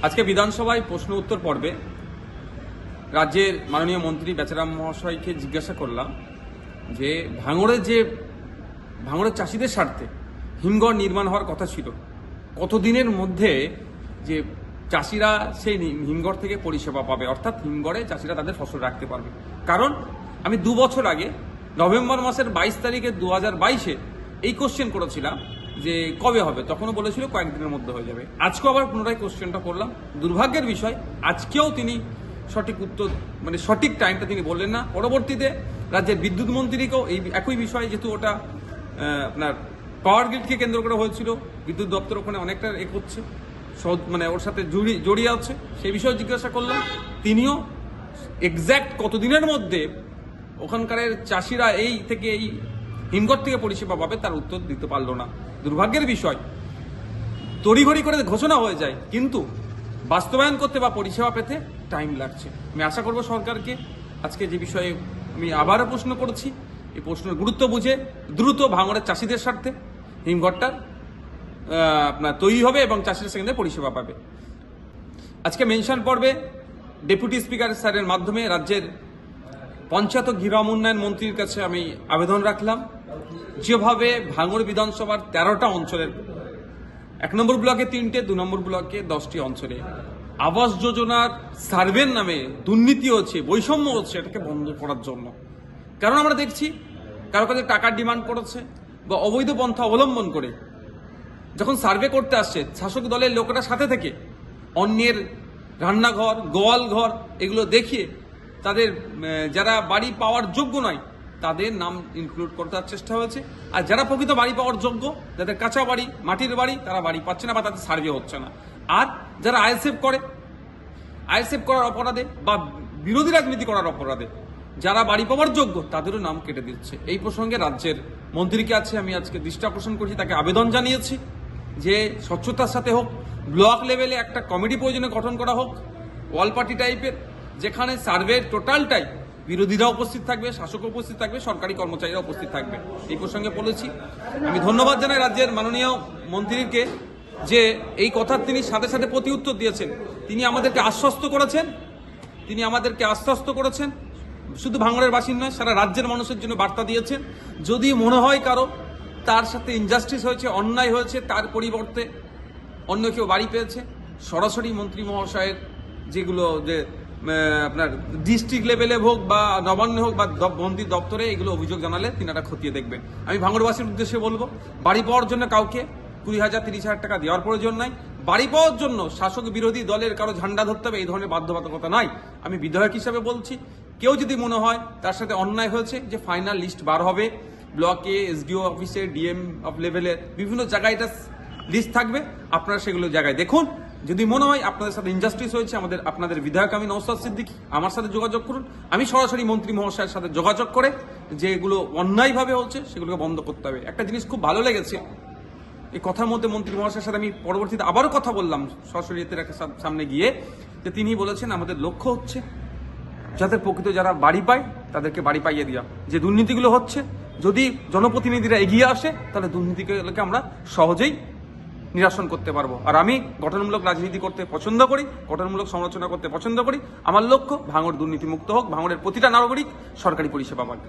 আজকে বিধানসভায় প্রশ্ন উত্তর পর্বে রাজ্যের মাননীয় মন্ত্রী বেচারাম মহাশয়কে জিজ্ঞাসা করলাম যে ভাঙড়ের চাষিদের স্বার্থে হিমঘর নির্মাণ হওয়ার কথা ছিল, কতদিনের মধ্যে যে চাষিরা সেই হিমঘর থেকে পরিষেবা পাবে, অর্থাৎ হিমঘরে চাষিরা তাদের ফসল রাখতে পারবে। কারণ আমি 2 বছর আগে নভেম্বর মাসের 22 তারিখে 2022-এ এই কোশ্চেন করেছিলাম যে কবে হবে, তখনও বলেছিল কয়েকদিনের মধ্যে হয়ে যাবে। আজকেও আবার পুনরায় কোশ্চেনটা করলাম। দুর্ভাগ্যের বিষয় আজকেও তিনি সঠিক উত্তর সঠিক টাইমটা তিনি বললেন না। পরবর্তীতে রাজ্যের বিদ্যুৎ মন্ত্রীকেও এই একই বিষয়, যেহেতু ওটা আপনার পাওয়ার গ্রিডকে কেন্দ্র করে হয়েছিল, বিদ্যুৎ দপ্তর ওখানে অনেকটা করছে, ওর সাথে জড়িয়ে আছে, সেই বিষয়ে জিজ্ঞাসা করলাম। তিনিও এক্স্যাক্ট কতদিনের মধ্যে ওখানকার চাষিরা এই হিমঘর থেকে পরিষেবা পাবে তার উত্তর দিতে পারলো না। দুর্ভাগ্যের বিষয়, তড়িঘড়ি করে ঘোষণা হয়ে যায়, কিন্তু বাস্তবায়ন করতে বা পরিষেবা পেতে টাইম লাগছে। আমি আশা করব সরকারকে, আজকে যে বিষয়ে আমি আবারও প্রশ্ন করছি, এই প্রশ্নের গুরুত্ব বুঝে দ্রুত ভাঙড়ের চাষিদের স্বার্থে হিমঘরটা আপনার তৈরি হবে এবং চাষিরা সেখানে পরিষেবা পাবে। আজকে মেনশন পর্বে ডেপুটি স্পিকার স্যারের মাধ্যমে রাজ্যের পঞ্চায়েত ও গ্রাম উন্নয়ন মন্ত্রীর কাছে আমি আবেদন রাখলাম, যেভাবে ভাঙড় বিধানসভার 13টা অঞ্চলের 1 নম্বর ব্লকে 3টে, 2 নম্বর ব্লকে 10টি অঞ্চলে আবাস যোজনার সার্ভের নামে দুর্নীতি হচ্ছে, বৈষম্য হচ্ছে, এটাকে বন্ধ করার জন্য। কারণ আমরা দেখছি কারো কাছে টাকার ডিমান্ড করেছে বা অবৈধ পন্থা অবলম্বন করে যখন সার্ভে করতে আসছে, শাসক দলের লোকেরা সাথে থেকে অন্যের রান্নাঘর, গোয়াল ঘর এগুলো দেখিয়ে তাদের যারা বাড়ি পাওয়ার যোগ্য নয় তাদের নাম ইনক্লুড করার চেষ্টা হয়েছে। আর যারা প্রকৃত বাড়ি পাওয়ার যোগ্য, যাদের কাঁচা বাড়ি, মাটির বাড়ি, তারা বাড়ি পাচ্ছে না বা তাদের সার্ভে হচ্ছে না। আর যারা আইএসএফ করার অপরাধে বা বিরোধী রাজনীতি করার অপরাধে যারা বাড়ি পাওয়ার যোগ্য তাদেরও নাম কেটে দিচ্ছে। এই প্রসঙ্গে রাজ্যের মন্ত্রীকে আছে আমি আজকে দৃষ্টি আকর্ষণ করছি, তাকে আবেদন জানিয়েছি যে স্বচ্ছতার সাথে হোক, ব্লক লেভেলে একটা কমিটি প্রয়োজনে গঠন করা হোক, ওয়াল পার্টি টাইপের, যেখানে সার্ভের টোটালটাই বিরোধীরা উপস্থিত থাকবে, শাসক উপস্থিত থাকবে, সরকারি কর্মচারীরা উপস্থিত থাকবে। এই প্রসঙ্গে বলেছি। আমি ধন্যবাদ জানাই রাজ্যের মাননীয় মন্ত্রীকে যে এই কথার তিনি সাথে সাথে প্রতি উত্তর দিয়েছেন। তিনি আমাদেরকে আশ্বস্ত করেছেন, শুধু ভাঙড়ের বাসিন্দা নয়, সারা রাজ্যের মানুষের জন্য বার্তা দিয়েছেন। যদি মনে হয় কারো তার সাথে ইনজাস্টিস হয়েছে, অন্যায় হয়েছে, তার পরিবর্তে অন্য কেউ বাড়ি পেয়েছে, সরাসরি মন্ত্রী মহাশয়ের যেগুলো যে আপনার ডিস্ট্রিক্ট লেভেলে হোক বা নবান্নে হোক বা মন্ত্রী দপ্তরে এগুলো অভিযোগ জানালে তিনারা খতিয়ে দেখবেন। আমি ভাঙড়বাসীর উদ্দেশ্যে বলবো, বাড়ি পাওয়ার জন্য কাউকে 20,000 30,000 টাকা দেওয়ার প্রয়োজন নাই। বাড়ি পাওয়ার জন্য শাসক বিরোধী দলের কারো ঝান্ডা ধরতে হবে এই ধরনের বাধ্যবাধকতা নাই। আমি বিধায়ক হিসাবে বলছি, কেউ যদি মনে হয় তার সাথে অন্যায় হয়েছে, যে ফাইনাল লিস্ট বার হবে, ব্লকে, এসডিও অফিসে, ডিএম অফ লেভেলের বিভিন্ন জায়গায় এটা লিস্ট থাকবে, আপনারা সেগুলো জায়গায় দেখুন। যদি মনে হয় আপনাদের সাথে ইনজাস্টিস হয়েছে, আপনাদের বিধায়ক আমি নওশাদ সিদ্দিকী, আমার সাথে যোগাযোগ করুন। আমি সরাসরি মন্ত্রী মহাশয়ের সাথে যোগাযোগ করে যেগুলো অন্যায়ভাবে হচ্ছে সেগুলোকে বন্ধ করতে হবে। একটা জিনিস খুব ভালো লেগেছে, এই কথার মধ্যে মন্ত্রী মহাশয়ের সাথে আমি পরবর্তীতে আবারও কথা বললাম সরাসরি সামনে গিয়ে, যে তিনি বলেছেন আমাদের লক্ষ্য হচ্ছে যাদের প্রকৃত যারা বাড়ি পায় তাদেরকে বাড়ি পাইয়ে দেওয়া। যে দুর্নীতিগুলো হচ্ছে, যদি জনপ্রতিনিধিরা এগিয়ে আসে তাহলে দুর্নীতিগুলোকে আমরা সহজেই নিরসন করতে পারবো। আর আমি গঠনমূলক রাজনীতি করতে পছন্দ করি, গঠনমূলক সমালোচনা করতে পছন্দ করি। আমার লক্ষ্য ভাঙড় দুর্নীতিমুক্ত হোক, ভাঙড়ের প্রতিটা নাগরিক সরকারি পরিষেবা পাবে।